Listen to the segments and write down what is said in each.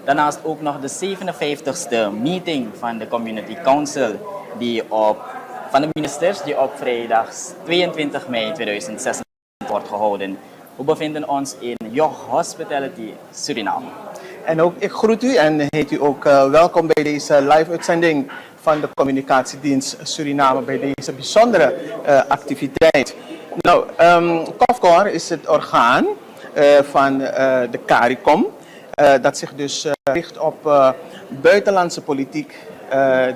Daarnaast ook nog de 57ste meeting van de Community Council van de ministers die op vrijdag 22 mei 2016 wordt gehouden. We bevinden ons in Joch Hospitality, Suriname. En ook ik groet u en heet u ook welkom bij deze live-uitzending van de Communicatiedienst Suriname bij deze bijzondere activiteit. Nou, COFCOR is het orgaan van de CARICOM. Dat zich dus richt op buitenlandse politiek,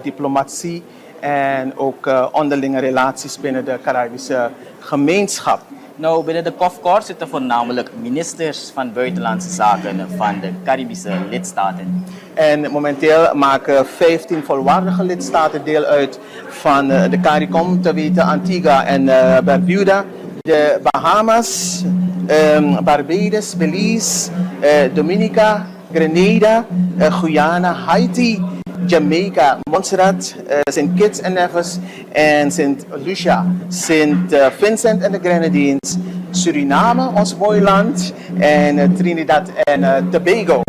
diplomatie en ook onderlinge relaties binnen de Caribische gemeenschap. Nou, binnen de COFCOR zitten voornamelijk ministers van buitenlandse zaken van de Caribische lidstaten. En momenteel maken 15 volwaardige lidstaten deel uit van de CARICOM, te weten Antigua en Barbuda, de Bahamas, Barbados, Belize, Dominica, Grenada, Guyana, Haiti, Jamaica, Montserrat, St. Kitts en Nevis en St. Lucia, St. Vincent en de Grenadines, Suriname, ons mooi land, en Trinidad en Tobago.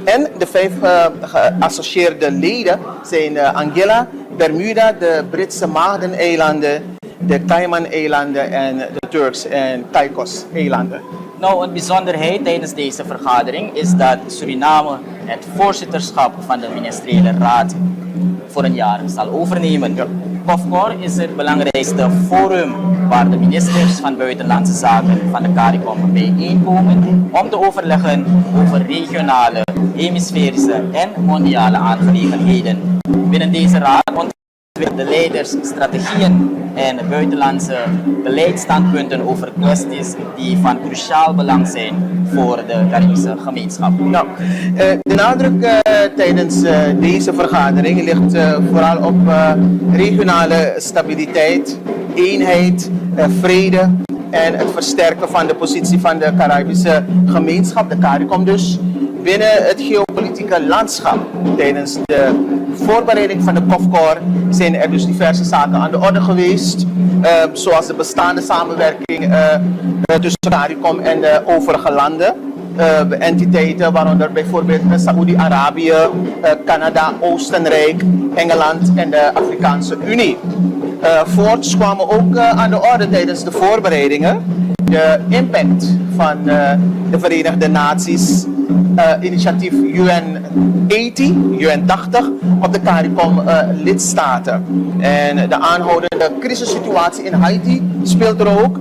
En de 5 geassocieerde leden zijn Anguilla, Bermuda, de Britse Maagdeneilanden, de Cayman-eilanden en de Turks en Caicos-eilanden. Nou, een bijzonderheid tijdens deze vergadering is dat Suriname het voorzitterschap van de ministeriële raad voor een jaar zal overnemen. COFCOR is het belangrijkste forum waar de ministers van buitenlandse zaken van de CARICOM bijeenkomen om te overleggen over regionale, hemisferische en mondiale aangelegenheden. Binnen deze raad ontwikkelen de leiders strategieën en buitenlandse beleidsstandpunten over kwesties die van cruciaal belang zijn voor de Caribische gemeenschap. Nou, de nadruk tijdens deze vergadering ligt vooral op regionale stabiliteit, eenheid, vrede en het versterken van de positie van de Caribische gemeenschap, de CARICOM dus, binnen het geopolitieke landschap. Tijdens de voorbereiding van de COFCOR zijn er dus diverse zaken aan de orde geweest, zoals de bestaande samenwerking tussen CARICOM en de overige landen. Entiteiten, waaronder bijvoorbeeld Saoedi-Arabië, Canada, Oostenrijk, Engeland en de Afrikaanse Unie. Voorts kwamen ook aan de orde tijdens de voorbereidingen de impact van de Verenigde Naties initiatief UN 80 op de CARICOM lidstaten. En de aanhoudende crisissituatie in Haiti speelt er ook.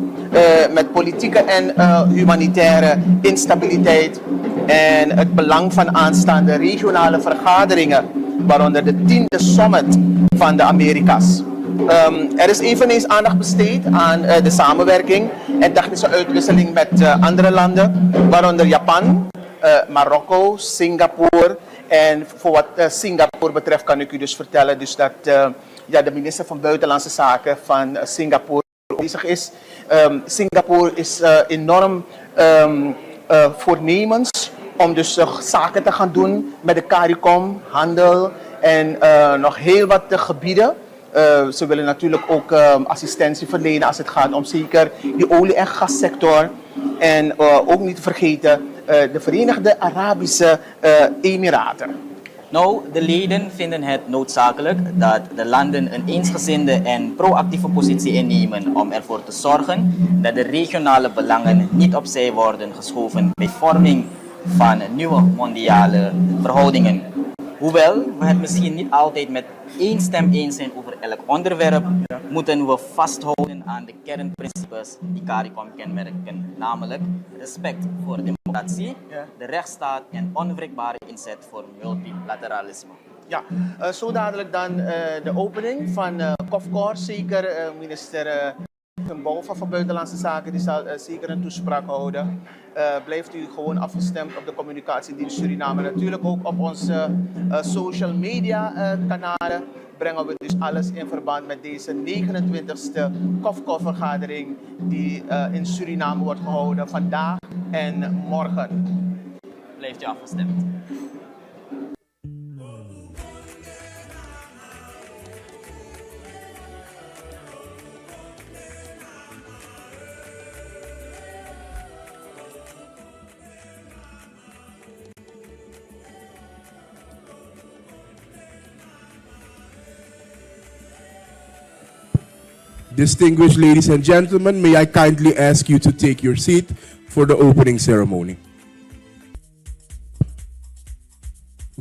Met politieke en humanitaire instabiliteit en het belang van aanstaande regionale vergaderingen, waaronder de 10e Summit van de Amerika's. Er is eveneens aandacht besteed aan de samenwerking en technische uitwisseling met andere landen, waaronder Japan, Marokko, Singapore. En voor wat Singapore betreft kan ik u dus vertellen dus dat de minister van Buitenlandse Zaken van Singapore bezig is. Singapore is enorm voornemens om dus zaken te gaan doen met de CARICOM, handel en nog heel wat gebieden. Ze willen natuurlijk ook assistentie verlenen als het gaat om zeker die olie- en gassector. En ook niet vergeten de Verenigde Arabische Emiraten. Nou, de leden vinden het noodzakelijk dat de landen een eensgezinde en proactieve positie innemen om ervoor te zorgen dat de regionale belangen niet opzij worden geschoven bij vorming van nieuwe mondiale verhoudingen. Hoewel we het misschien niet altijd met één stem eens zijn over elk onderwerp, moeten we vasthouden aan de kernprincipes die CARICOM kenmerken, namelijk respect voor democratie, de rechtsstaat en onwrikbare inzet voor multilateralisme. Ja, zo dadelijk dan de opening van COFCOR. Zeker minister van Buitenlandse Zaken die zal zeker een toespraak houden. Blijft u gewoon afgestemd op de Communicatiedienst Suriname. Natuurlijk ook op onze social media kanalen brengen we dus alles in verband met deze 29e COFCOR-vergadering die in Suriname wordt gehouden vandaag en morgen. Blijft u afgestemd. Distinguished ladies and gentlemen, may I kindly ask you to take your seat for the opening ceremony.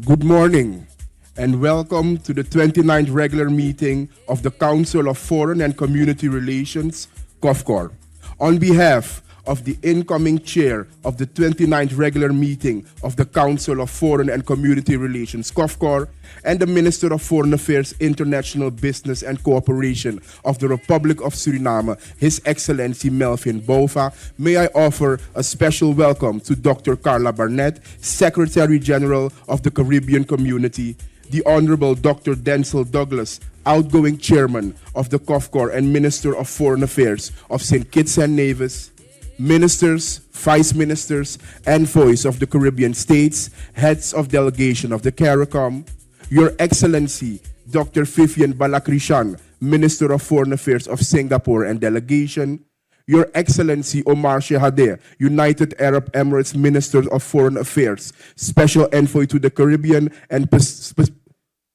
Good morning and welcome to the 29th regular meeting of the Council of Foreign and Community Relations, COFCOR. On behalf of the incoming chair of the 29th regular meeting of the Council of Foreign and Community Relations, COFCOR, and the Minister of Foreign Affairs, International Business and Cooperation of the Republic of Suriname, His Excellency Melvin Bova, may I offer a special welcome to Dr. Carla Barnett, Secretary General of the Caribbean Community, the Honorable Dr. Denzel Douglas, outgoing Chairman of the COFCOR and Minister of Foreign Affairs of St. Kitts and Nevis, Ministers, Vice Ministers, envoys of the Caribbean states, heads of delegation of the CARICOM, Your Excellency Dr. Vivian Balakrishan, Minister of Foreign Affairs of Singapore and delegation, Your Excellency Omar Shehadeh, United Arab Emirates Minister of Foreign Affairs, Special Envoy to the Caribbean and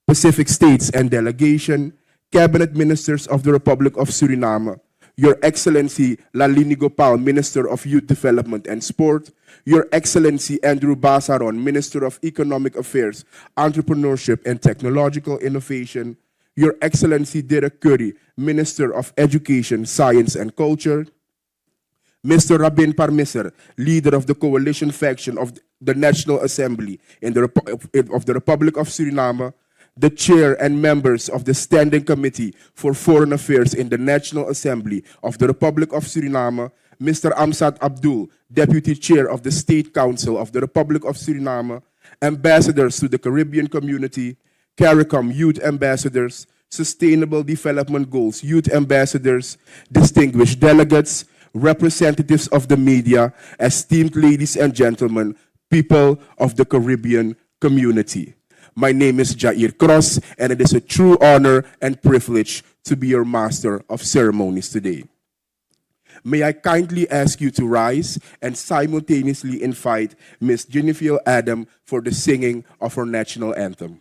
Pacific States and delegation, Cabinet Ministers of the Republic of Suriname, Your Excellency Lalini Gopal, Minister of Youth Development and Sport, Your Excellency Andrew Basaron, Minister of Economic Affairs, Entrepreneurship and Technological Innovation, Your Excellency Derek Curry, Minister of Education, Science and Culture, Mr. Rabin Parmiser, leader of the coalition faction of the National Assembly of the Republic of Suriname, the chair and members of the Standing Committee for Foreign Affairs in the National Assembly of the Republic of Suriname, Mr. Amsat Abdul, Deputy Chair of the State Council of the Republic of Suriname, ambassadors to the Caribbean Community, CARICOM Youth Ambassadors, Sustainable Development Goals Youth Ambassadors, distinguished delegates, representatives of the media, esteemed ladies and gentlemen, people of the Caribbean community. My name is Jair Cross, and it is a true honor and privilege to be your master of ceremonies today. May I kindly ask you to rise and simultaneously invite Ms. Genevieve Adam for the singing of our national anthem.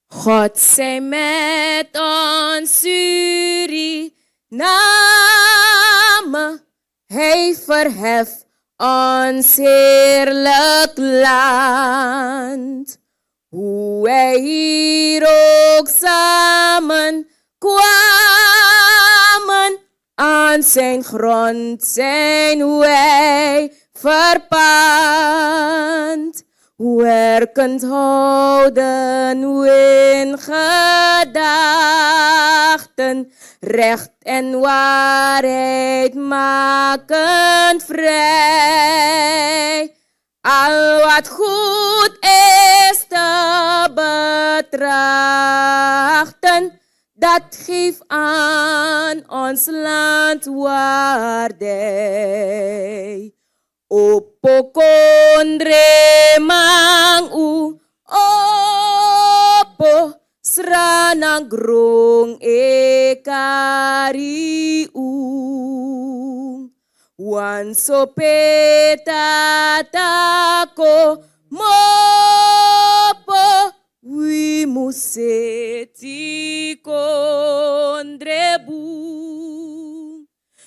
God zij met ons Suriname, hij verheft ons heerlijk land. Hoe wij hier ook samen kwamen, aan zijn grond zijn wij verpand. Werkend houden we in gedachten, recht en waarheid maken vrij. Al wat goed is te betrachten, dat geeft aan ons land waardij. Opo kondre mang u, opo sranang grong ekari u. Wan sopeta tako mopo, wi museti kondre bu.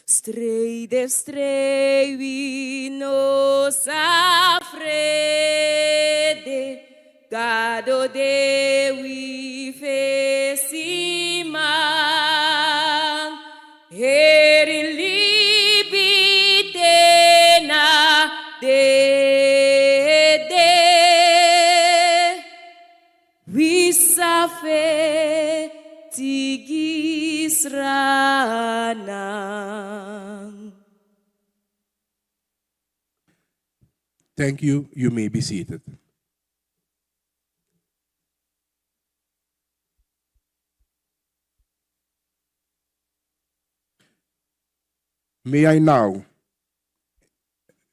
Strijde, strijwi no safrede, gado de wi fesimang, heri libite na de, wi safe tigisranang. Thank you. You may be seated. May I now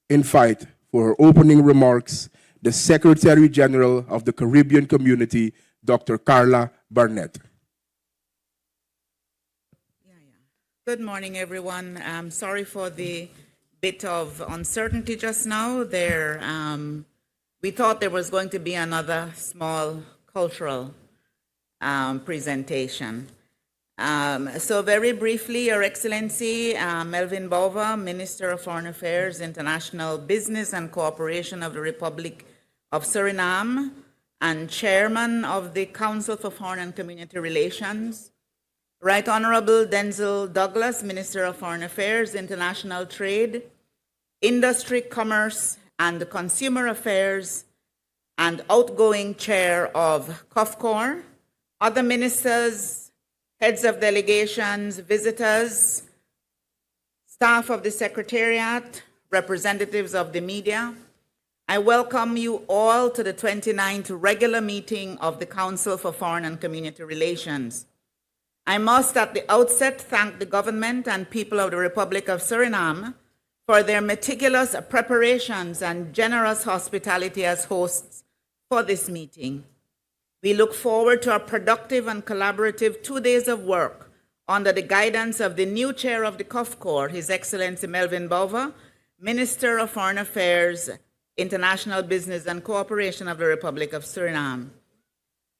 invite for her opening remarks the Secretary General of the Caribbean Community, Dr. Carla Barnett. Good morning, everyone. I'm sorry for the bit of uncertainty just now. We thought there was going to be another small cultural presentation. So very briefly, Your Excellency, Melvin Bova, Minister of Foreign Affairs, International Business and Cooperation of the Republic of Suriname, and Chairman of the Council for Foreign and Community Relations. Right Honorable Denzel Douglas, Minister of Foreign Affairs, International Trade, Industry, Commerce, and Consumer Affairs, and outgoing Chair of COFCOR. Other ministers, heads of delegations, visitors, staff of the Secretariat, representatives of the media, I welcome you all to the 29th regular meeting of the Council for Foreign and Community Relations. I must at the outset thank the government and people of the Republic of Suriname for their meticulous preparations and generous hospitality as hosts for this meeting. We look forward to a productive and collaborative 2 days of work under the guidance of the new chair of the COFCOR, His Excellency Melvin Bova, Minister of Foreign Affairs, International Business and Cooperation of the Republic of Suriname.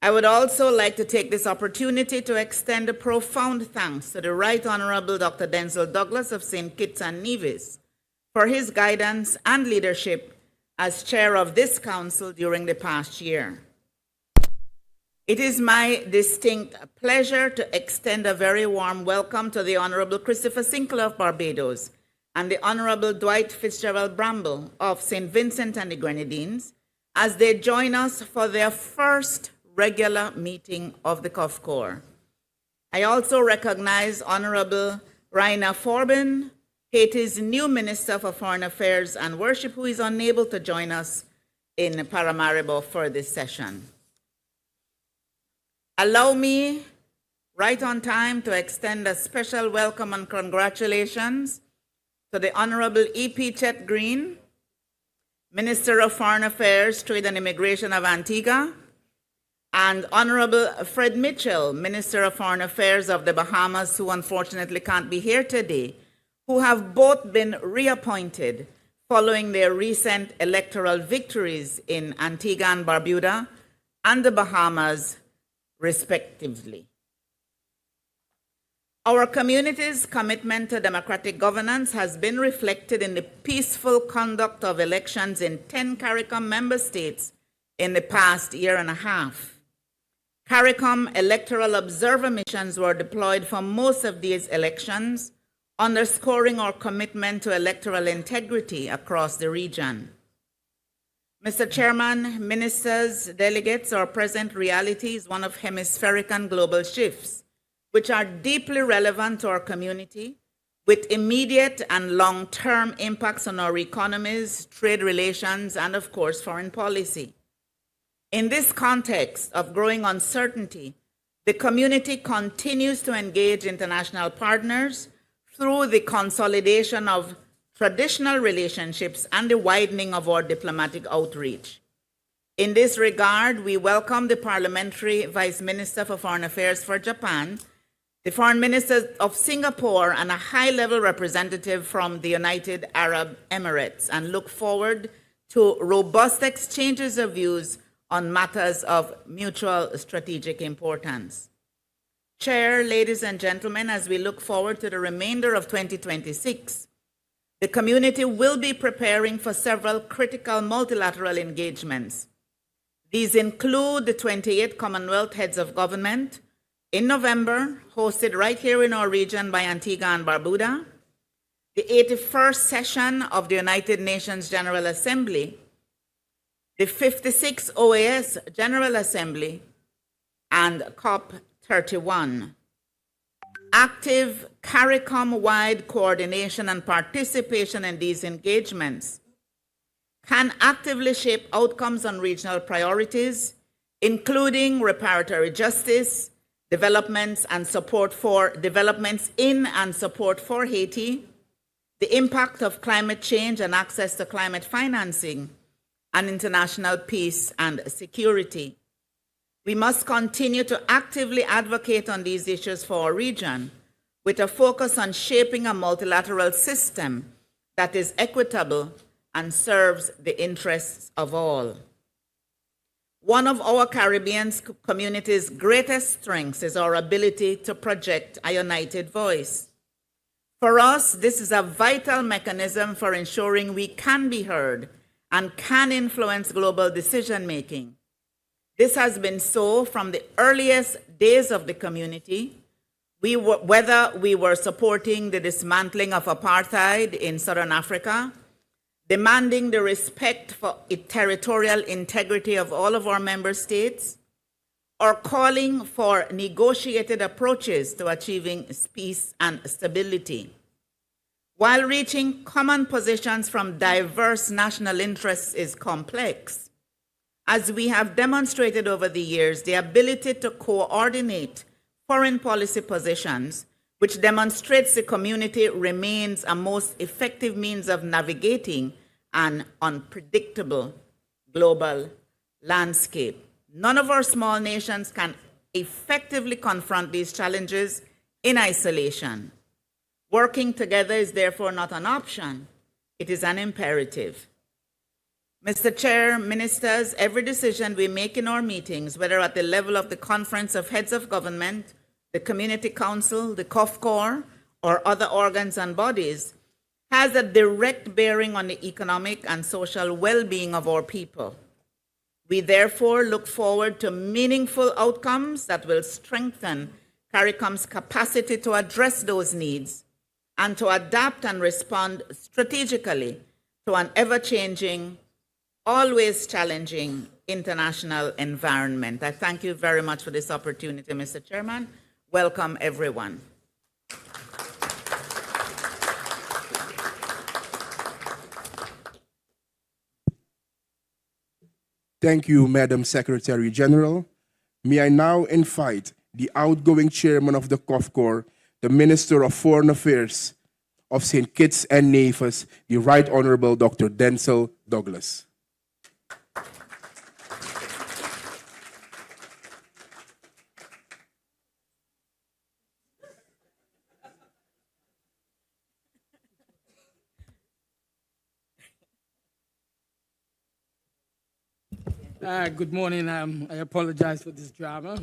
I would also like to take this opportunity to extend a profound thanks to the Right Honorable Dr. Denzel Douglas of St. Kitts and Nevis for his guidance and leadership as chair of this council during the past year. It is my distinct pleasure to extend a very warm welcome to the Honorable Christopher Sinclair of Barbados and the Honorable Dwight Fitzgerald Bramble of St. Vincent and the Grenadines as they join us for their first regular meeting of the COFCOR. I also recognize Honorable Raina Forbin, Haiti's new Minister for Foreign Affairs and Worship, who is unable to join us in Paramaribo for this session. Allow me, right on time, to extend a special welcome and congratulations to the Honorable E.P. Chet Green, Minister of Foreign Affairs, Trade and Immigration of Antigua, and Honorable Fred Mitchell, Minister of Foreign Affairs of the Bahamas, who unfortunately can't be here today, who have both been reappointed following their recent electoral victories in Antigua and Barbuda and the Bahamas, respectively. Our community's commitment to democratic governance has been reflected in the peaceful conduct of elections in 10 CARICOM member states in the past year and a half. CARICOM electoral observer missions were deployed for most of these elections, underscoring our commitment to electoral integrity across the region. Mr. Chairman, ministers, delegates, our present reality is one of hemispheric and global shifts, which are deeply relevant to our community, with immediate and long-term impacts on our economies, trade relations, and of course, foreign policy. In this context of growing uncertainty, the community continues to engage international partners through the consolidation of traditional relationships and the widening of our diplomatic outreach. In this regard, we welcome the Parliamentary Vice Minister for Foreign Affairs for Japan, the Foreign Minister of Singapore, and a high-level representative from the United Arab Emirates, and look forward to robust exchanges of views on matters of mutual strategic importance. Chair, ladies and gentlemen, as we look forward to the remainder of 2026, the community will be preparing for several critical multilateral engagements. These include the 28th Commonwealth Heads of Government in November, hosted right here in our region by Antigua and Barbuda, the 81st session of the United Nations General Assembly, the 56th OAS General Assembly, and COP31. Active CARICOM-wide coordination and participation in these engagements can actively shape outcomes on regional priorities, including reparatory justice, developments in and support for Haiti, the impact of climate change and access to climate financing, and international peace and security. We must continue to actively advocate on these issues for our region, with a focus on shaping a multilateral system that is equitable and serves the interests of all. One of our Caribbean community's greatest strengths is our ability to project a united voice. For us, this is a vital mechanism for ensuring we can be heard and can influence global decision-making. This has been so from the earliest days of the community, whether we were supporting the dismantling of apartheid in Southern Africa, demanding the respect for territorial integrity of all of our member states, or calling for negotiated approaches to achieving peace and stability. While reaching common positions from diverse national interests is complex, as we have demonstrated over the years, the ability to coordinate foreign policy positions, which demonstrates the community remains a most effective means of navigating an unpredictable global landscape. None of our small nations can effectively confront these challenges in isolation. Working together is therefore not an option, it is an imperative. Mr. Chair, ministers, every decision we make in our meetings, whether at the level of the Conference of Heads of Government, the Community Council, the COFCOR, or other organs and bodies, has a direct bearing on the economic and social well-being of our people. We therefore look forward to meaningful outcomes that will strengthen CARICOM's capacity to address those needs and to adapt and respond strategically to an ever-changing, always challenging international environment. I thank you very much for this opportunity, Mr. Chairman. Welcome, everyone. Thank you, Madam Secretary General. May I now invite the outgoing chairman of the COFCOR, the Minister of Foreign Affairs of St. Kitts and Nevis, the Right Honorable Dr. Denzel Douglas. Good morning. I apologize for this drama.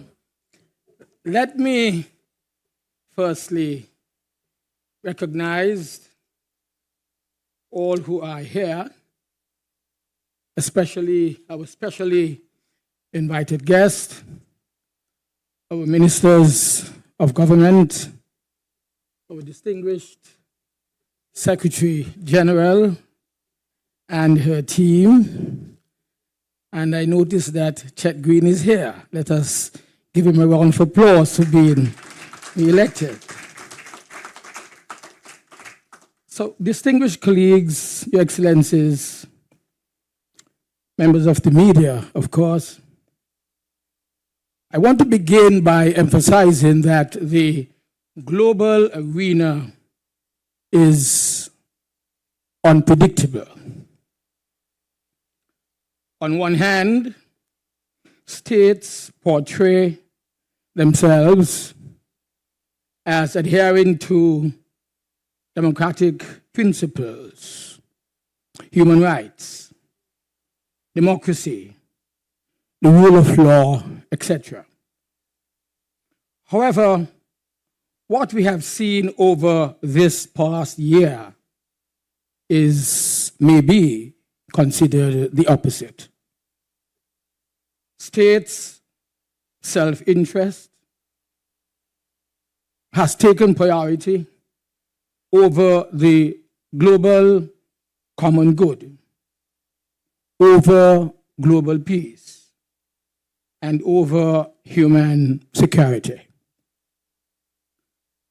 Let me firstly recognize all who are here, especially our specially invited guests, our ministers of government, our distinguished Secretary General and her team. And I noticed that Chet Green is here. Let us give him a round of applause for being elected. So, distinguished colleagues, Your Excellencies, members of the media, of course, I want to begin by emphasizing that the global arena is unpredictable. On one hand, states portray themselves as adhering to democratic principles, human rights, democracy, the rule of law, etc. However, what we have seen over this past year is maybe considered the opposite. States' self-interest has taken priority over the global common good, over global peace, and over human security.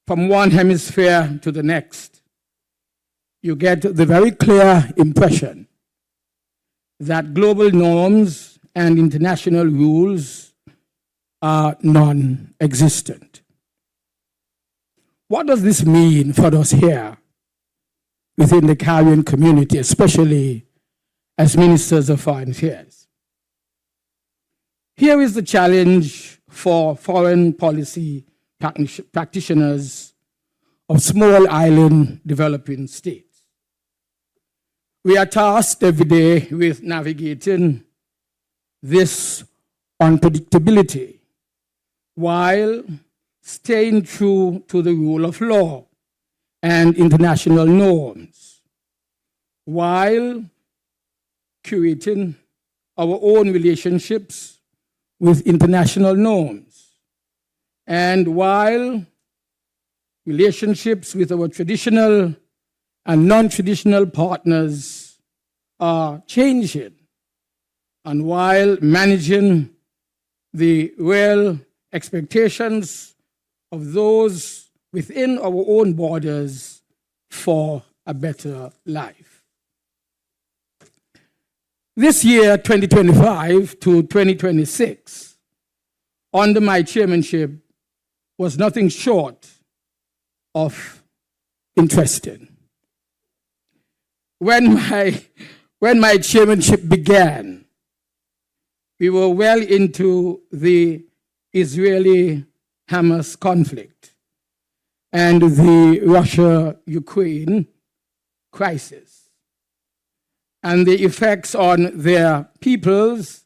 From one hemisphere to the next, you get the very clear impression that global norms and international rules are non-existent. What does this mean for us here within the Caribbean community, especially as ministers of foreign affairs? Here is the challenge for foreign policy practitioners of small island developing states. We are tasked every day with navigating this unpredictability, while staying true to the rule of law and international norms, while curating our own relationships with international norms, and while relationships with our traditional and non-traditional partners are changing, and while managing the real expectations of those within our own borders for a better life. This year, 2025 to 2026, under my chairmanship, was nothing short of interesting. When my chairmanship began, we were well into the Israeli-Hamas conflict and the Russia-Ukraine crisis, and the effects on their peoples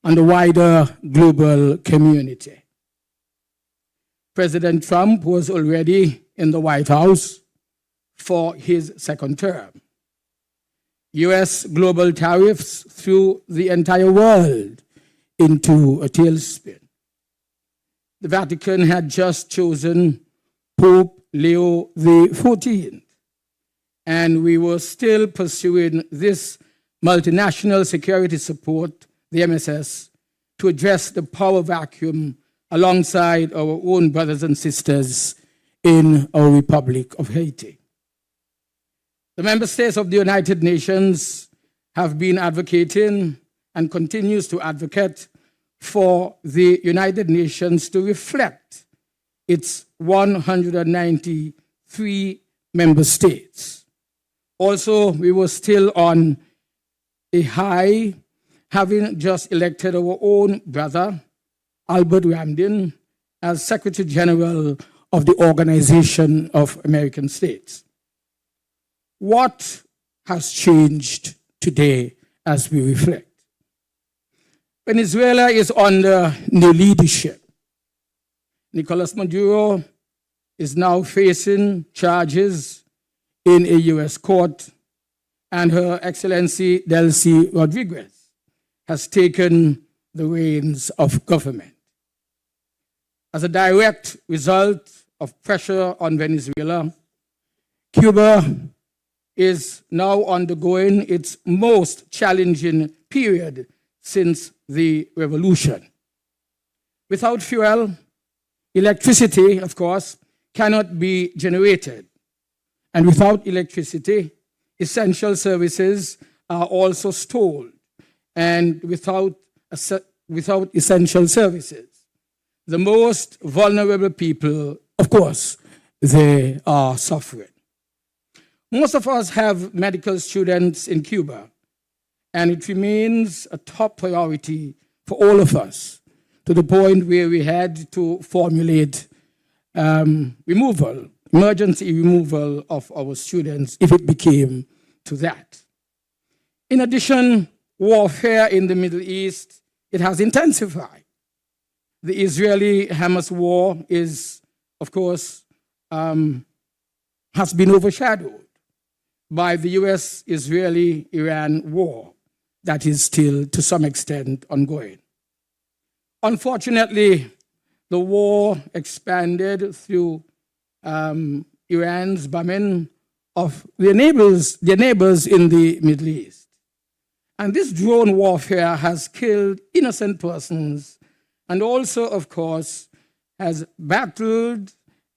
and the wider global community. President Trump was already in the White House for his second term. US global tariffs threw the entire world into a tailspin. The Vatican had just chosen Pope Leo XIV, and we were still pursuing this multinational security support, the MSS, to address the power vacuum alongside our own brothers and sisters in our Republic of Haiti. The member states of the United Nations have been advocating and continues to advocate for the United Nations to reflect its 193 member states. Also, we were still on a high, having just elected our own brother, Albert Ramdin, as Secretary General of the Organization of American States. What has changed today as we reflect? Venezuela is under new leadership. Nicolas Maduro is now facing charges in a US court, and Her Excellency Delcy Rodriguez has taken the reins of government. As a direct result of pressure on Venezuela, Cuba is now undergoing its most challenging period since the revolution. Without fuel, electricity, of course, cannot be generated. And without electricity, essential services are also stalled. And without essential services, the most vulnerable people, of course, they are suffering. Most of us have medical students in Cuba, and it remains a top priority for all of us, to the point where we had to formulate emergency removal of our students if it became to that. In addition, warfare in the Middle East, it has intensified. The Israeli-Hamas war is, of course, has been overshadowed by the US-Israeli-Iran war that is still, to some extent, ongoing. Unfortunately, the war expanded through Iran's bombing of their neighbors in the Middle East. And this drone warfare has killed innocent persons, and also, of course, has battled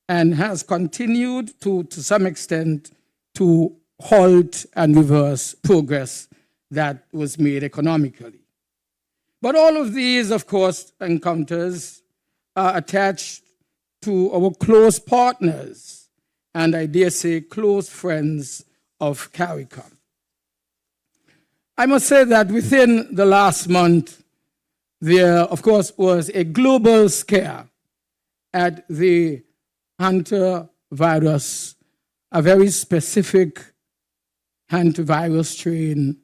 and has continued to some extent to halt and reverse progress that was made economically. But all of these, of course, encounters are attached to our close partners, and I dare say close friends of CARICOM. I must say that within the last month, there, of course, was a global scare at the hantavirus, a very specific hantavirus strain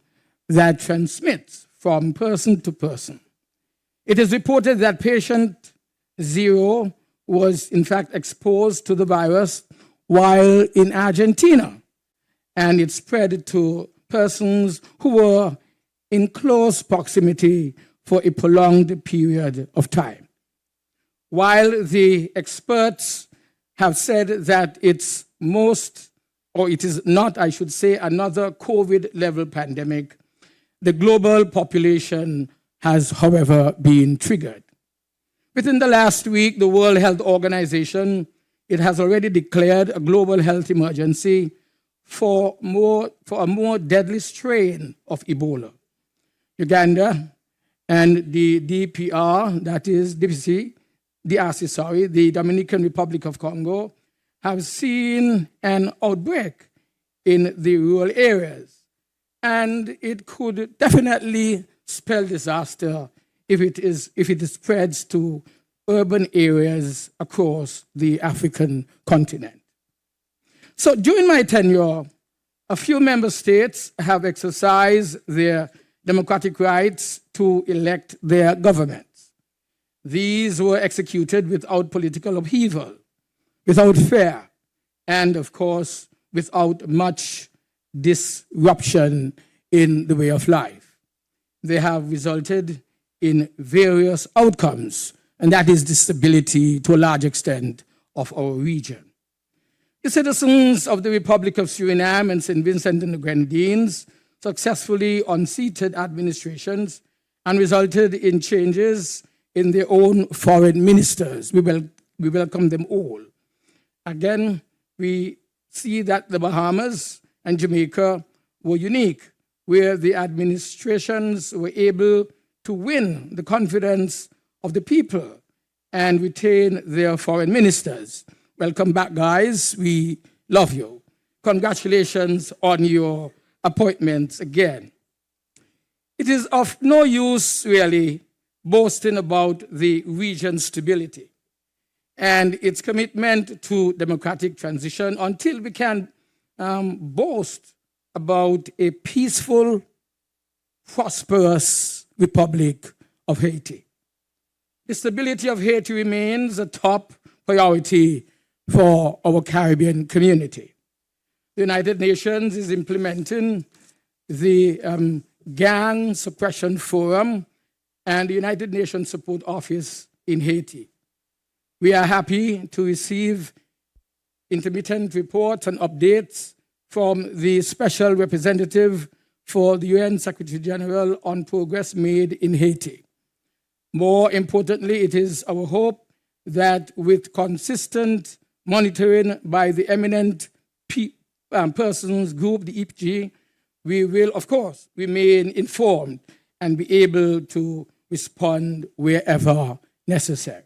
that transmits from person to person. It is reported that patient 0 was in fact exposed to the virus while in Argentina, and it spread to persons who were in close proximity for a prolonged period of time. While the experts have said that it's it is not, I should say, another COVID-level pandemic, the global population has, however, been triggered. Within the last week, the World Health Organization, it has already declared a global health emergency for a more deadly strain of Ebola. Uganda and the DRC, the Dominican Republic of Congo, have seen an outbreak in the rural areas. And it could definitely spell disaster if it spreads to urban areas across the African continent. So during my tenure, a few member states have exercised their democratic rights to elect their governments. These were executed without political upheaval, without fear, and of course, without much disruption in the way of life. They have resulted in various outcomes, and that is the stability, to a large extent, of our region. The citizens of the Republic of Suriname and St. Vincent and the Grenadines successfully unseated administrations and resulted in changes in their own foreign ministers. We welcome them all. Again, we see that the Bahamas and Jamaica were unique, where the administrations were able to win the confidence of the people and retain their foreign ministers. Welcome back, guys. We love you. Congratulations on your appointments again. It is of no use, really, boasting about the region's stability and its commitment to democratic transition until we can boast about a peaceful, prosperous Republic of Haiti. The stability of Haiti remains a top priority for our Caribbean community. The United Nations is implementing the Gang Suppression Forum and the United Nations Support Office in Haiti. We are happy to receive intermittent reports and updates from the Special Representative for the UN Secretary General on progress made in Haiti. More importantly, it is our hope that with consistent monitoring by the eminent persons group, the EPG, we will, of course, remain informed and be able to respond wherever necessary.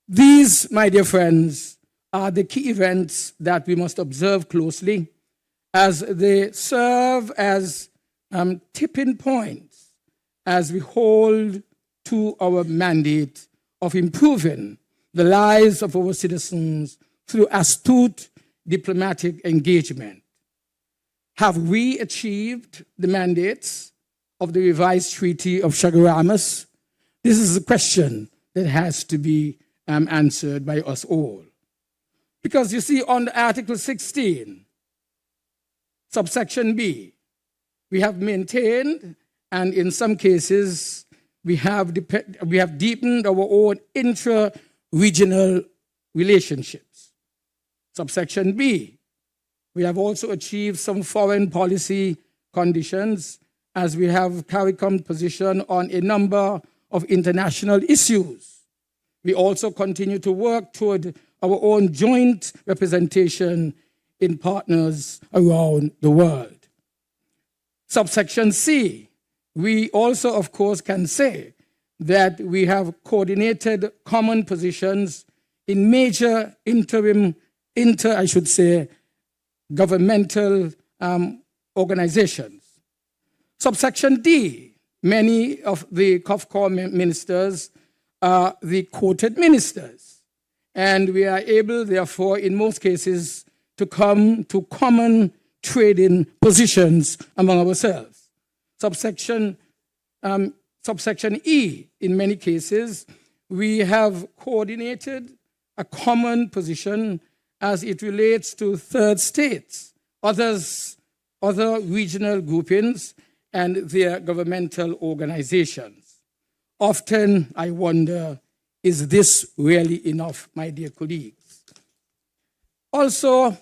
These, my dear friends, are the key events that we must observe closely as they serve as tipping points as we hold to our mandate of improving the lives of our citizens through astute diplomatic engagement. Have we achieved the mandates of the revised Treaty of Chaguaramas? This is a question that has to be answered by us all. Because you see, on Article 16, subsection B, we have maintained, and in some cases, we have deepened our own intra-regional relationships. Subsection B, we have also achieved some foreign policy conditions as we have CARICOM position on a number of international issues. We also continue to work toward our own joint representation in partners around the world. Subsection C, we also, of course, can say that we have coordinated common positions in major governmental organizations. Subsection D, many of the COFCOR ministers are the quoted ministers, and we are able, therefore, in most cases, to come to common trading positions among ourselves. Subsection subsection E, in many cases, we have coordinated a common position as it relates to third states, other regional groupings, and their governmental organizations. Often I wonder, is this really enough, my dear colleagues? Also,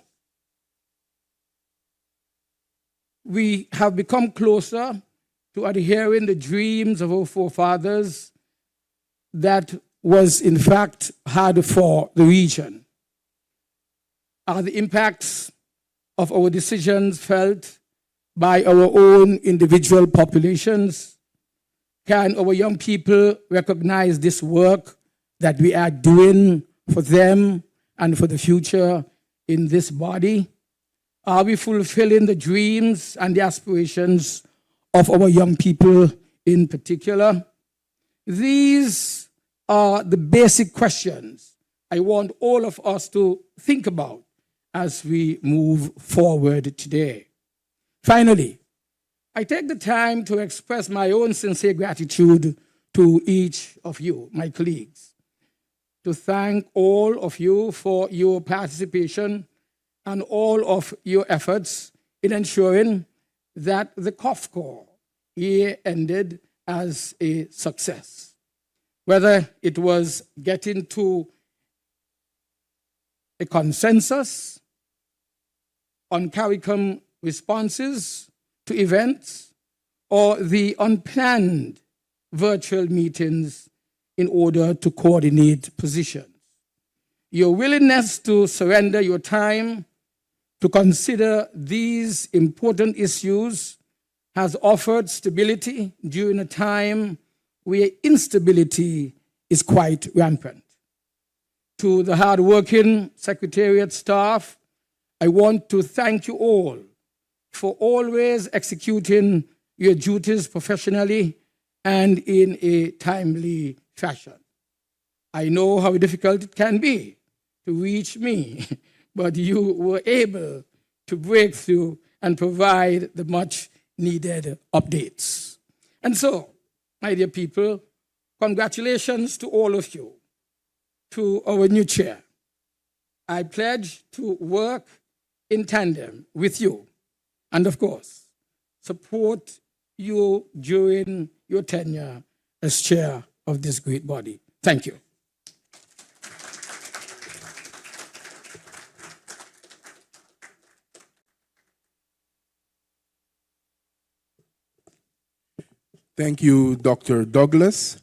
we have become closer to adhering the dreams of our forefathers that was in fact hard for the region. Are the impacts of our decisions felt by our own individual populations? Can our young people recognize this work that we are doing for them and for the future in this body? Are we fulfilling the dreams and the aspirations of our young people in particular? These are the basic questions I want all of us to think about as we move forward today. Finally, I take the time to express my own sincere gratitude to each of you, my colleagues, to thank all of you for your participation and all of your efforts in ensuring that the COFCOR year ended as a success. Whether it was getting to a consensus on CARICOM responses to events or the unplanned virtual meetings in order to coordinate positions. Your willingness to surrender your time to consider these important issues has offered stability during a time where instability is quite rampant. To the hardworking Secretariat staff, I want to thank you all for always executing your duties professionally and in a timely fashion. I know how difficult it can be to reach me, but you were able to break through and provide the much needed updates. And so, my dear people, congratulations to all of you, to our new chair. I pledge to work in tandem with you and, of course, support you during your tenure as chair of this great body. Thank you. Thank you, Dr. Douglas.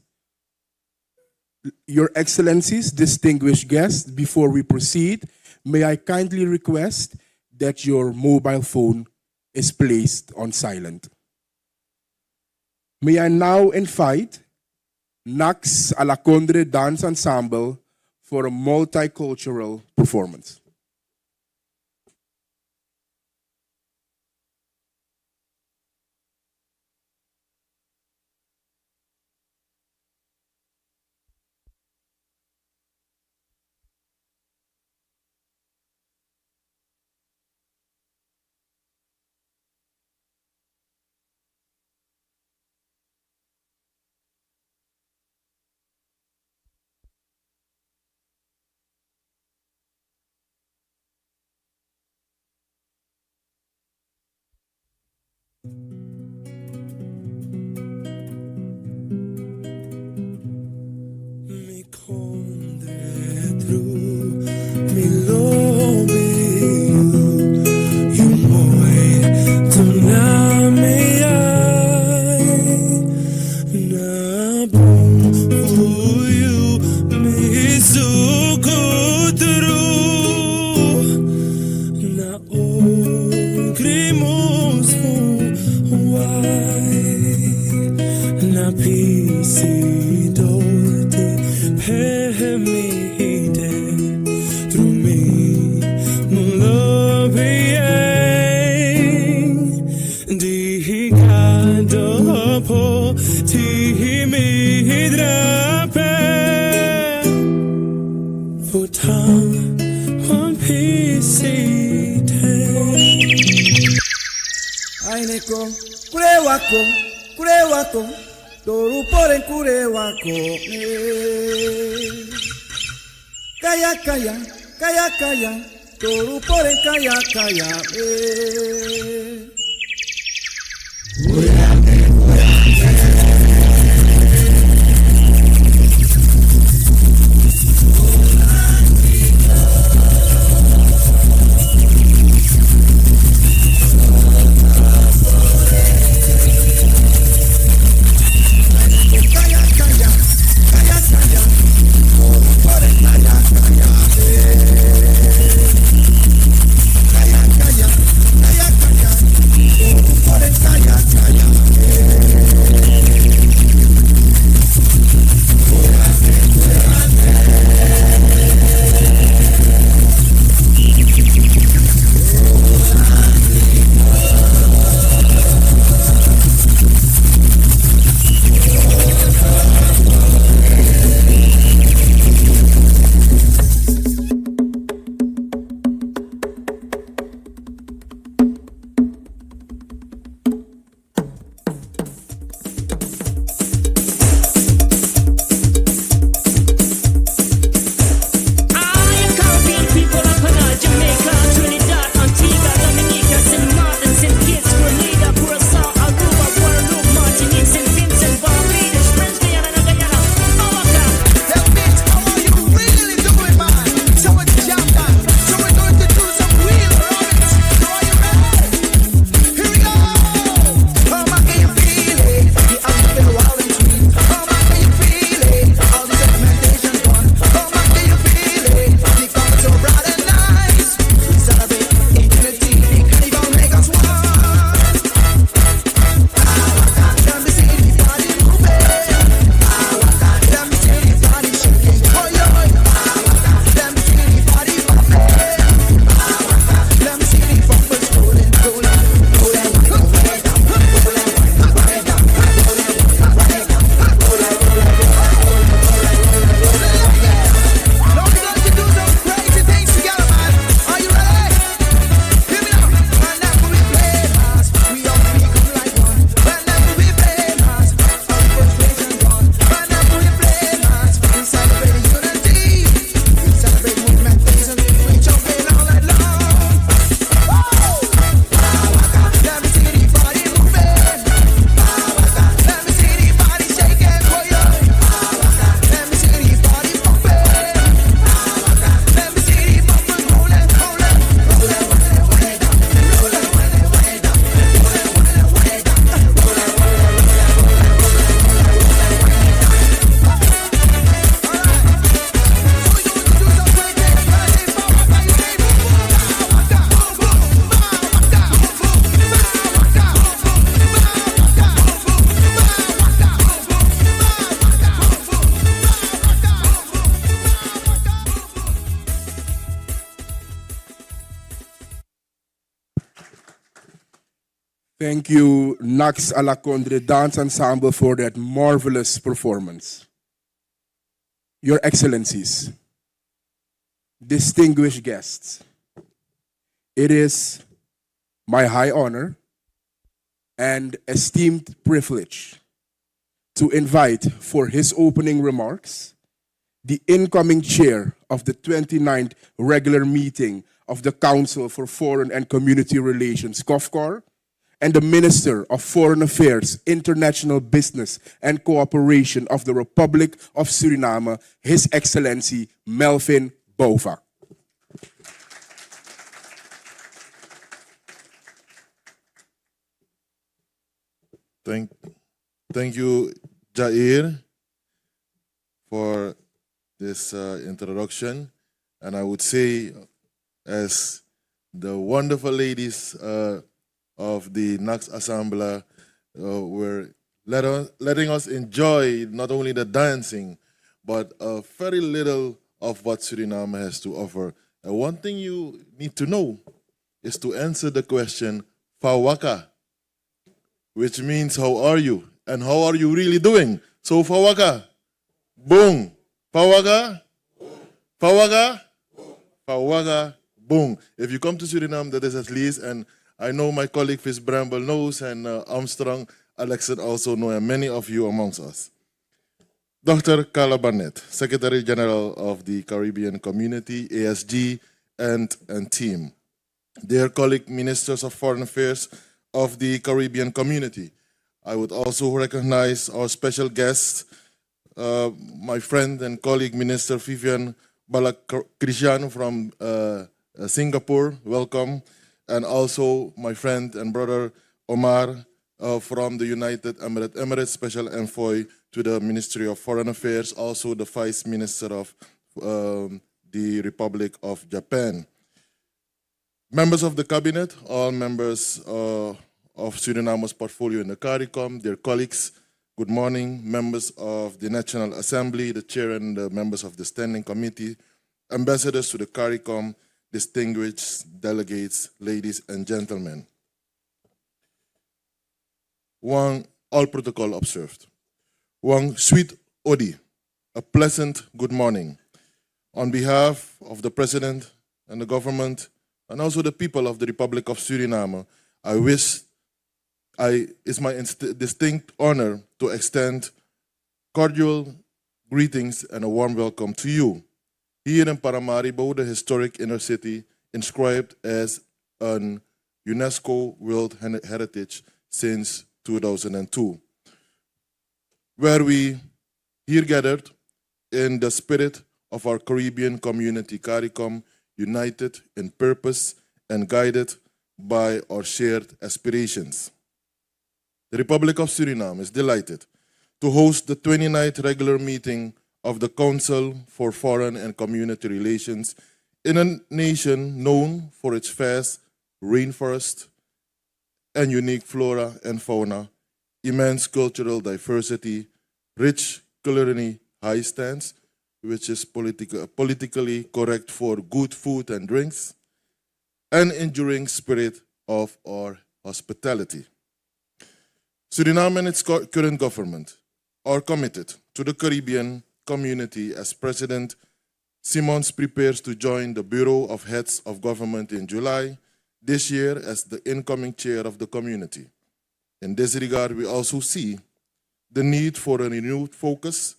Your Excellencies, distinguished guests, before we proceed, may I kindly request that your mobile phone is placed on silent. May I now invite Nax Alacondre Dance Ensemble for a multicultural performance. toru poren kure wako. Kaya kaya, kaya kaya, toru poren kaya kaya. Thank you, Nax Alakondre Dance Ensemble, for that marvelous performance. Your Excellencies, distinguished guests, it is my high honor and esteemed privilege to invite for his opening remarks the incoming chair of the 29th regular meeting of the Council for Foreign and Community Relations, COFCOR, and the Minister of Foreign Affairs, International Business and Cooperation of the Republic of Suriname, His Excellency Melvin Bova. Thank you, Jair, for this introduction. And I would say, as the wonderful ladies of the Nax Assembly were letting us enjoy not only the dancing, but very little of what Suriname has to offer. And one thing you need to know is to answer the question, Fawaka, which means how are you? And how are you really doing? So Fawaka, boom. Fawaka, Fawaka, Fawaka, boom. If you come to Suriname, that is at least, and I know my colleague Fis Bramble knows, and Armstrong, Alexis also know, and many of you amongst us. Dr. Carla Barnett, Secretary General of the Caribbean Community, ASG, and team. Dear colleague ministers of foreign affairs of the Caribbean community, I would also recognize our special guest, my friend and colleague Minister Vivian Balakrishnan from Singapore, welcome, and also my friend and brother Omar from the United Arab Emirates, Special Envoy to the Ministry of Foreign Affairs, also the Vice Minister of the Republic of Japan. Members of the Cabinet, all members of Suriname's portfolio in the CARICOM, dear colleagues, good morning. Members of the National Assembly, the Chair and the members of the Standing Committee, ambassadors to the CARICOM, distinguished delegates, ladies and gentlemen. One, all protocol observed. One sweet odi, a pleasant good morning. On behalf of the President and the government, and also the people of the Republic of Suriname, it's my distinct honor to extend cordial greetings and a warm welcome to you. Here in Paramaribo, the historic inner city, inscribed as an UNESCO World Heritage since 2002, where we here gathered in the spirit of our Caribbean community, CARICOM, united in purpose and guided by our shared aspirations. The Republic of Suriname is delighted to host the 29th regular meeting of the Council for Foreign and Community Relations in a nation known for its vast rainforest and unique flora and fauna, immense cultural diversity, rich culinary high stands, which is politically correct for good food and drinks, and enduring spirit of our hospitality. Suriname and its current government are committed to the Caribbean community as President Simons prepares to join the Bureau of Heads of Government in July this year as the incoming chair of the community. In this regard, we also see the need for a renewed focus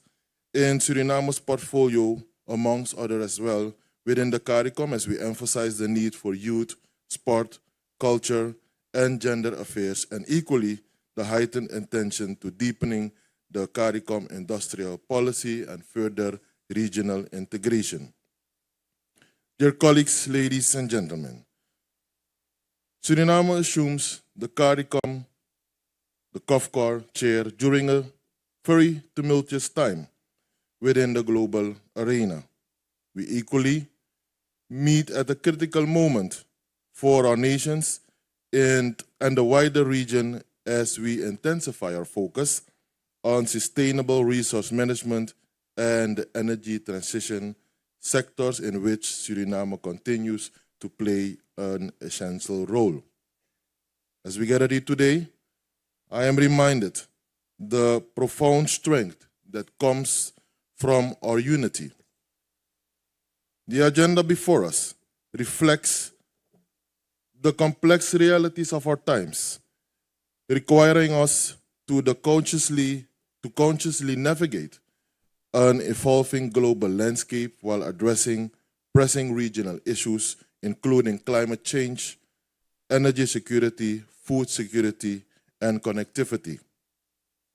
in Suriname's portfolio, amongst others as well, within the CARICOM, as we emphasize the need for youth, sport, culture, and gender affairs, and equally the heightened attention to deepening the CARICOM industrial policy and further regional integration. Dear colleagues, ladies and gentlemen, Suriname assumes the CARICOM, the COFCOR chair during a very tumultuous time within the global arena. We equally meet at a critical moment for our nations and the wider region as we intensify our focus on sustainable resource management and energy transition, sectors in which Suriname continues to play an essential role. As we gather here today, I am reminded the profound strength that comes from our unity. The agenda before us reflects the complex realities of our times, requiring us to consciously navigate an evolving global landscape while addressing pressing regional issues, including climate change, energy security, food security, and connectivity.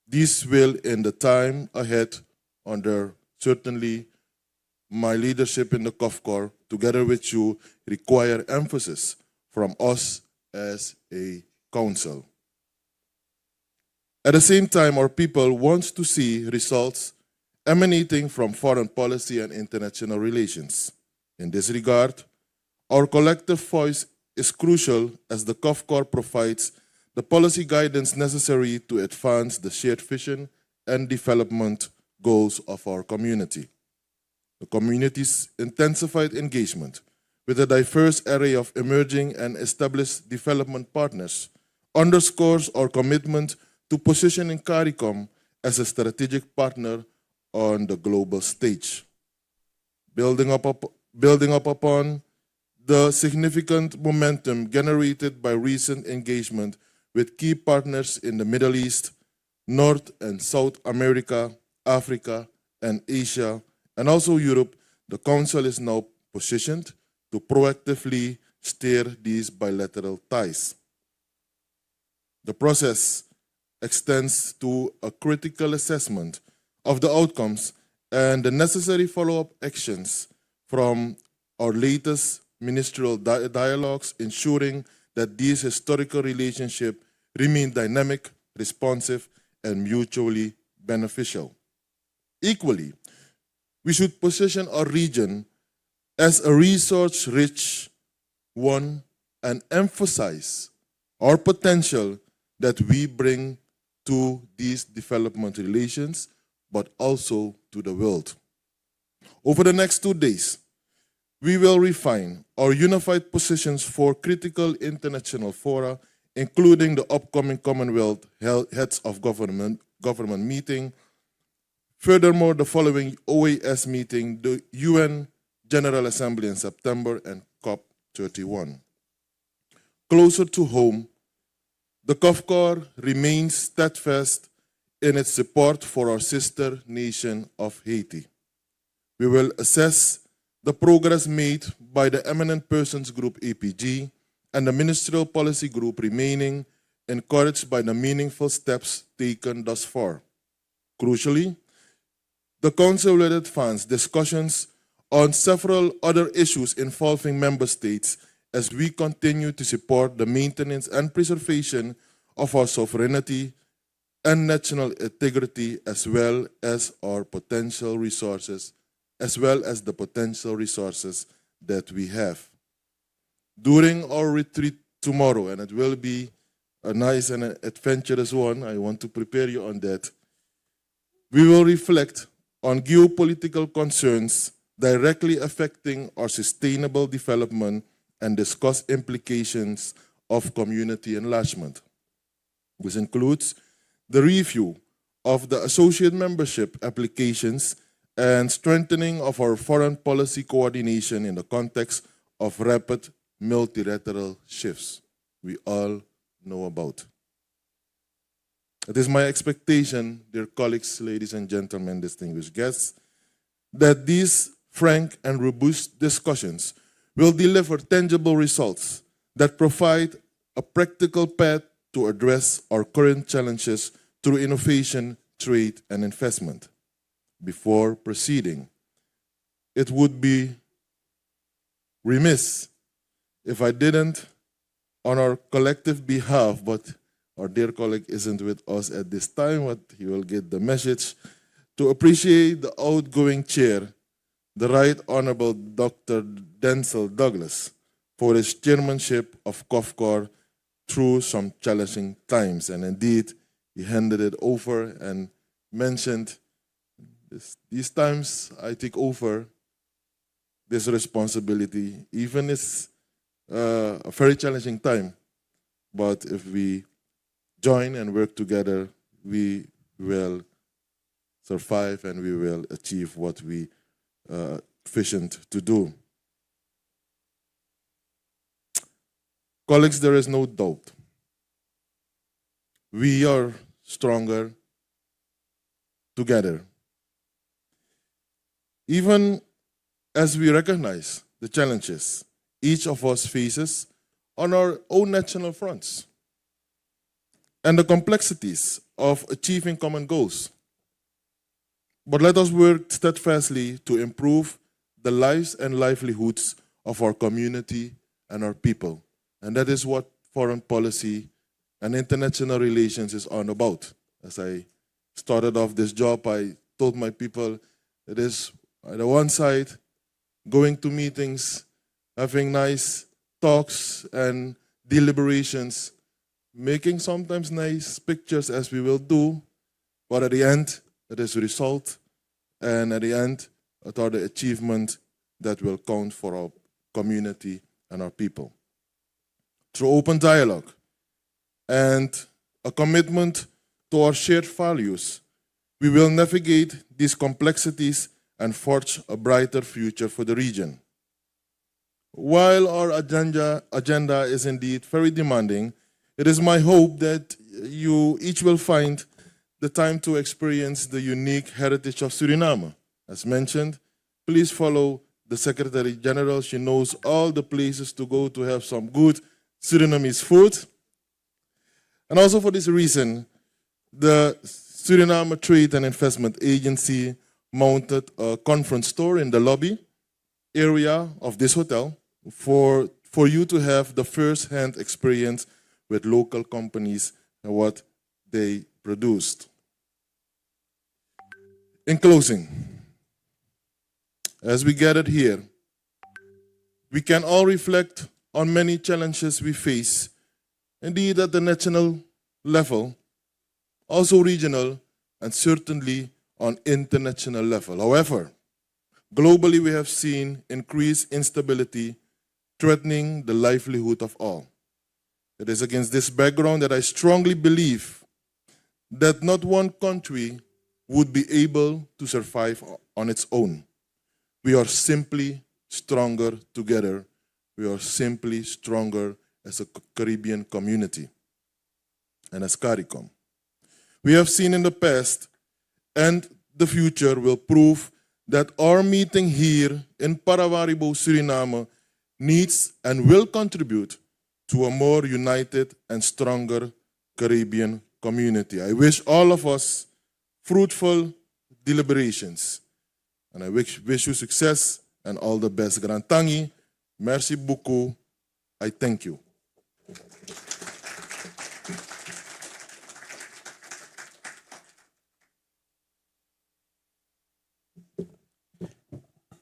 These will, in the time ahead, under certainly my leadership in the COFCOR, together with you, require emphasis from us as a council. At the same time, our people want to see results emanating from foreign policy and international relations. In this regard, our collective voice is crucial as the COFCOR provides the policy guidance necessary to advance the shared vision and development goals of our community. The community's intensified engagement with a diverse array of emerging and established development partners underscores our commitment to positioning CARICOM as a strategic partner on the global stage. Building up upon the significant momentum generated by recent engagement with key partners in the Middle East, North and South America, Africa, and Asia, and also Europe, the Council is now positioned to proactively steer these bilateral ties. The process extends to a critical assessment of the outcomes and the necessary follow-up actions from our latest ministerial dialogues, ensuring that these historical relationships remain dynamic, responsive, and mutually beneficial. Equally, we should position our region as a resource-rich one and emphasize our potential that we bring to these development relations, but also to the world. Over the next 2 days, we will refine our unified positions for critical international fora, including the upcoming Commonwealth Heads of Government meeting. Furthermore, the following OAS meeting, the UN General Assembly in September, and COP31. Closer to home, the COFCOR remains steadfast in its support for our sister nation of Haiti. We will assess the progress made by the Eminent Persons Group APG and the Ministerial Policy Group, remaining encouraged by the meaningful steps taken thus far. Crucially, the Council will advance discussions on several other issues involving member states as we continue to support the maintenance and preservation of our sovereignty and national integrity, as well as our potential resources, as well as the potential resources that we have. During our retreat tomorrow, and it will be a nice and adventurous one, I want to prepare you on that, we will reflect on geopolitical concerns directly affecting our sustainable development and discuss implications of community enlargement. This includes the review of the associate membership applications and strengthening of our foreign policy coordination in the context of rapid multilateral shifts we all know about. It is my expectation, dear colleagues, ladies and gentlemen, distinguished guests, that these frank and robust discussions will deliver tangible results that provide a practical path to address our current challenges through innovation, trade, and investment. Before proceeding, it would be remiss if I didn't, on our collective behalf, but our dear colleague isn't with us at this time, but he will get the message, to appreciate the outgoing chair, the Right Honorable Dr. Denzel Douglas, for his chairmanship of COFCOR through some challenging times. And indeed, he handed it over and mentioned, these times I take over this responsibility, even it's a very challenging time. But if we join and work together, we will survive and we will achieve what we visioned to do. Colleagues, there is no doubt. We are stronger together. Even as we recognize the challenges each of us faces on our own national fronts and the complexities of achieving common goals. But let us work steadfastly to improve the lives and livelihoods of our community and our people. And that is what foreign policy and international relations is all about. As I started off this job, I told my people it is on the one side, going to meetings, having nice talks and deliberations, making sometimes nice pictures as we will do, but at the end, it is a result, and at the end, it are the achievement that will count for our community and our people. Through open dialogue and a commitment to our shared values, we will navigate these complexities and forge a brighter future for the region. While our agenda is indeed very demanding, it is my hope that you each will find the time to experience the unique heritage of Suriname. As mentioned, please follow the Secretary General. She knows all the places to go to have some good Surinamese food. And also for this reason, the Suriname Trade and Investment Agency mounted a conference store in the lobby area of this hotel for you to have the first-hand experience with local companies and what they produced. In closing, as we gathered here, we can all reflect on many challenges we face, indeed at the national level, also regional, and certainly on international level. However, globally we have seen increased instability threatening the livelihood of all. It is against this background that I strongly believe that not one country would be able to survive on its own. We are simply stronger together. We are simply stronger as a Caribbean community and as CARICOM. We have seen in the past, and the future will prove, that our meeting here in Paramaribo, Suriname, needs and will contribute to a more united and stronger Caribbean community. I wish all of us fruitful deliberations. And I wish you success and all the best. Grand Tangi, merci beaucoup. I thank you.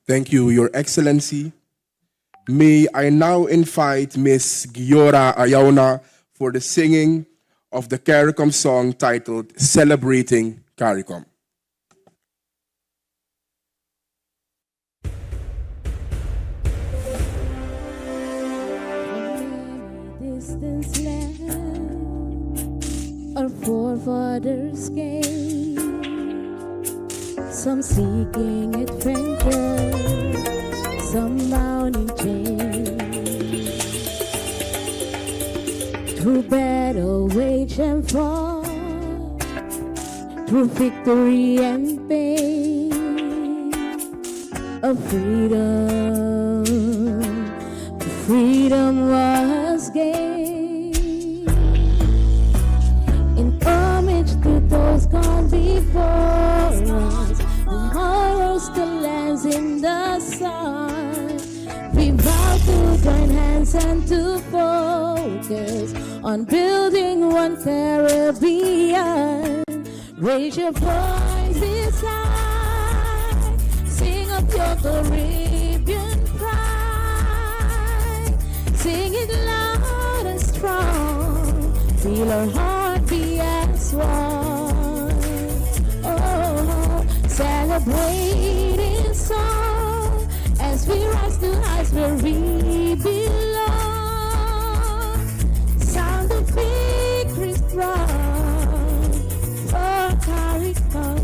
Thank you, Your Excellency. May I now invite Ms. Giora Ayauna for the singing of the CARICOM song titled Celebrating CARICOM. Distance land, our forefathers came, some seeking adventure, some bound in chains. Through battle, wage and fall, through victory and pain, of freedom was gained. In homage to those gone before us, tomorrow still lands in the sun. We vow to join hands and to focus on building one Caribbean. Raise your voices high, sing up your Caribbean pride. Sing it loud and strong, feel our heart beat as one. Oh, celebrate in song as we rise to heights where we belong. Sound of victory's drum for CARICOM.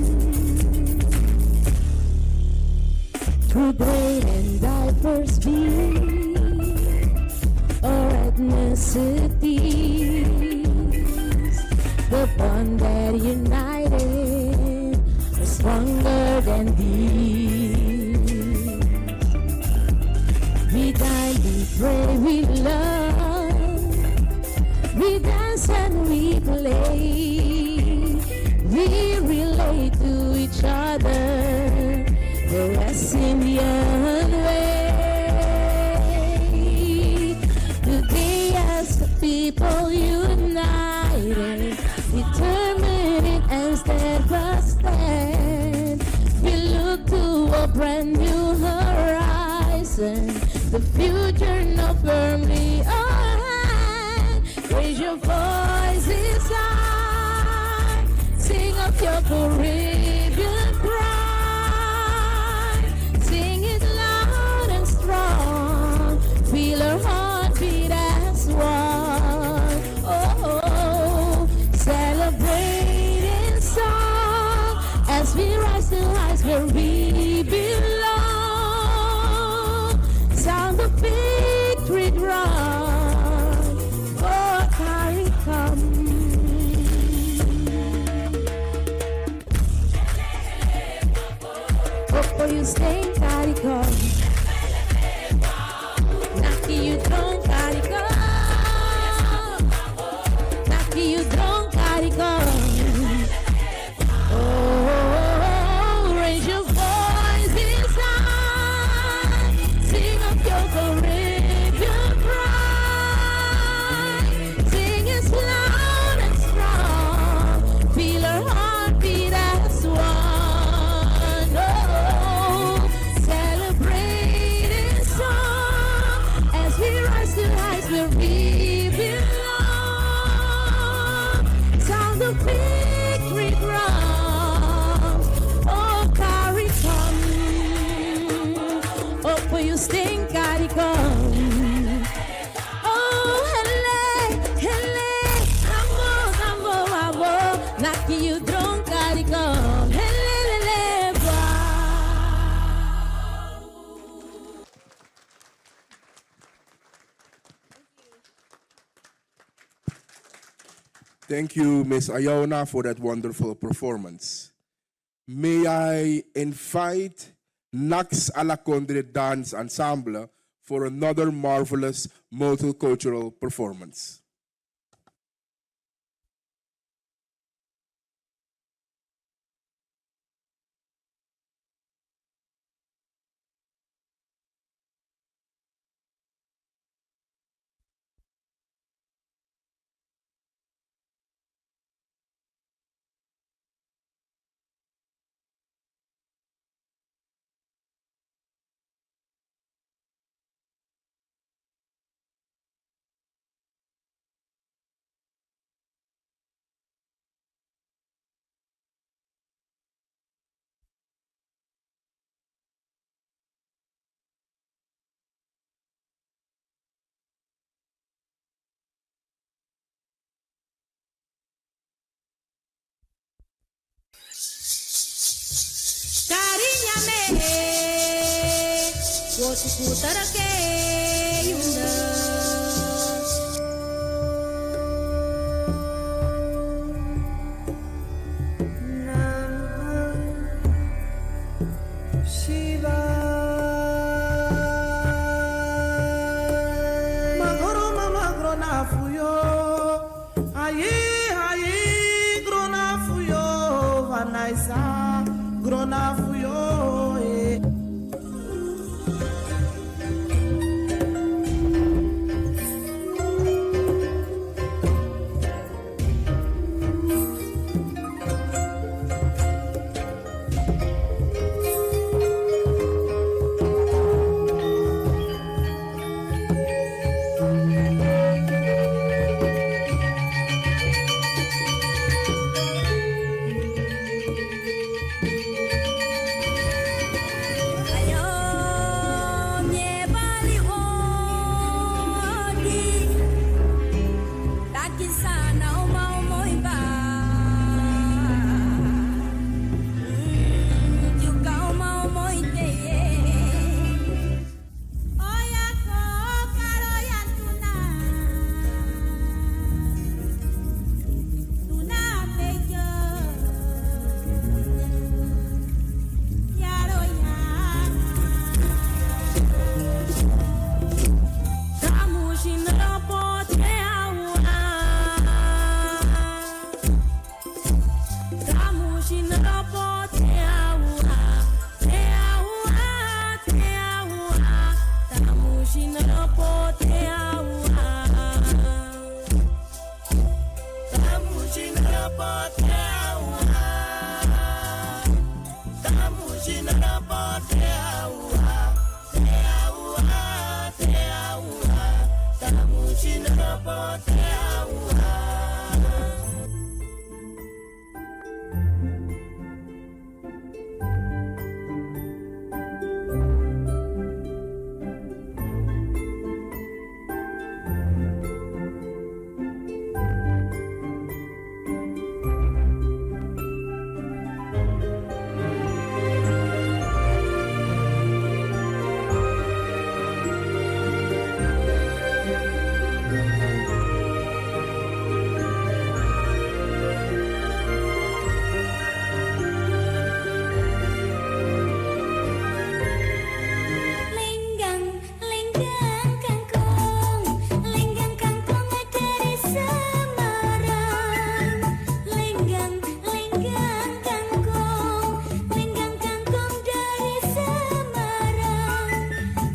Through great and diverse beings or ethnicities, the bond that united is stronger than these. We dine, we pray, we love, we dance and we play, we relate to each other the West Indian way. Today as the people united, determined and steadfast stand, we look to a brand new horizon, the future now firmly on hand. Raise your voices high, sing up your Caribbean pride. Sing it loud and strong, feel our heartbeat as one. Oh, celebrate in song as we rise to heights where we belong. Sound of victory drum for CARICOM. stay carico. Naki you don't carico. Naki you don't carico. Oh, raise your voice inside. Sing up your Caribbean pride. Sing it loud and strong. Feel her heartbeat as one. Oh, celebrating song as we rise to heights where we belong. Sound of victory drums. Oh, carry come. Oh, for you sting, carry come. Oh, hele, hele, ambo, ambo, ambo. Lucky you don't carry come. Hele, hele, boy. Thank you, Miss Iona, for that wonderful performance. May I invite Nax à la Condre Dance Ensemble for another marvelous multicultural performance. Cariñame, Wotukutarake, Shiva Magoro mama grona fuyo Aye aye grona fuyo Vanaisa grona fuyo lenggang kangkung dari Semarang. Lenggang kangkung dari Semarang.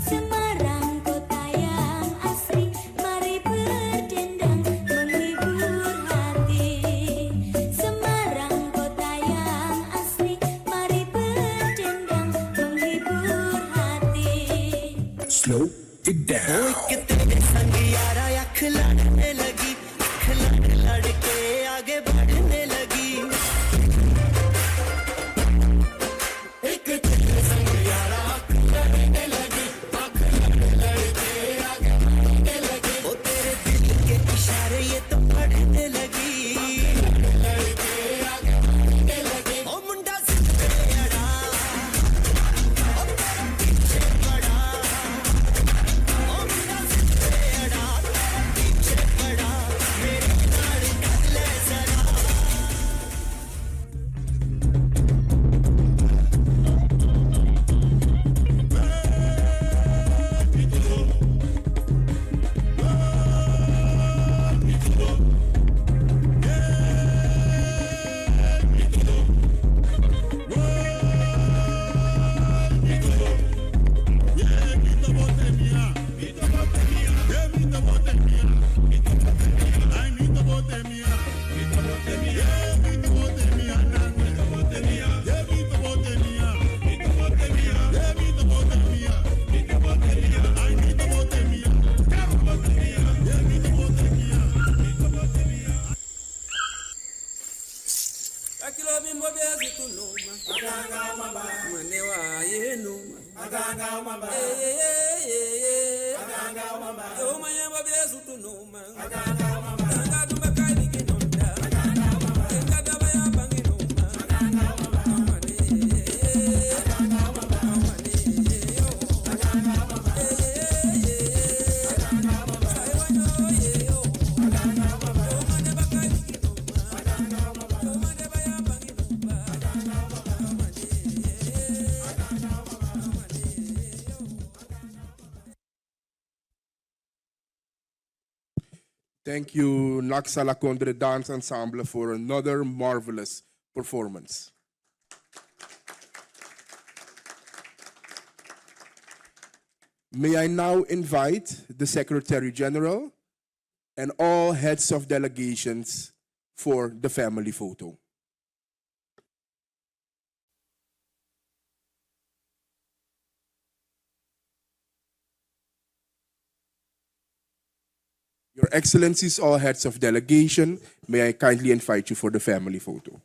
Semarang kota yang asri, mari berdendang menghibur hati. Semarang kota yang asri, mari berdendang menghibur hati. Slow it down. तेरे संग यारा अख लड़ने लगी, अख लड़ के आगे बढ़ने लगी। एक तेरे संग यारा अख लड़ने लगी, अख लड़ के आगे बढ़ने लगी। ओ तेरे दिल के इशारे ये तो पढ़ने लगी, लड़ के आगे बढ़ने लगी। ओ मुंडा जिद पे अड़ा, ओ तेरा पीछे पड़ा। ओ मुंडा जिद पे अड़ा, तेरा पीछे पड़ा। मेरे नाल कर ले जरा। Akilo bimbo bezi tunuma. Aganga mamba. Mwane wa yenuma. Aganga mamba. Aganga mamba. Yo manye wa bezi tunuma. Aganga mamba. Aganga tumba kaini kinonda. Aganga mamba. Enga daba ya bangi numa. Aganga mamba. Mwane. Aganga mamba. Mwane. Yo. Aganga mamba. Aganga mamba. Saiwanyo yo. Aganga mamba. Yo manye ba kaini kinoma. Aganga mamba. Yo manye ba ya bangi numa. Aganga mamba. Mwane. Aganga mamba. Mwane. Yo. Thank you, Naxala Kondre Dance Ensemble, for another marvelous performance. May I now invite the Secretary General and all heads of delegations for the family photo. Your Excellencies, all heads of delegation, may I kindly invite you for the family photo.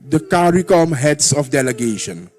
The CARICOM heads of delegation.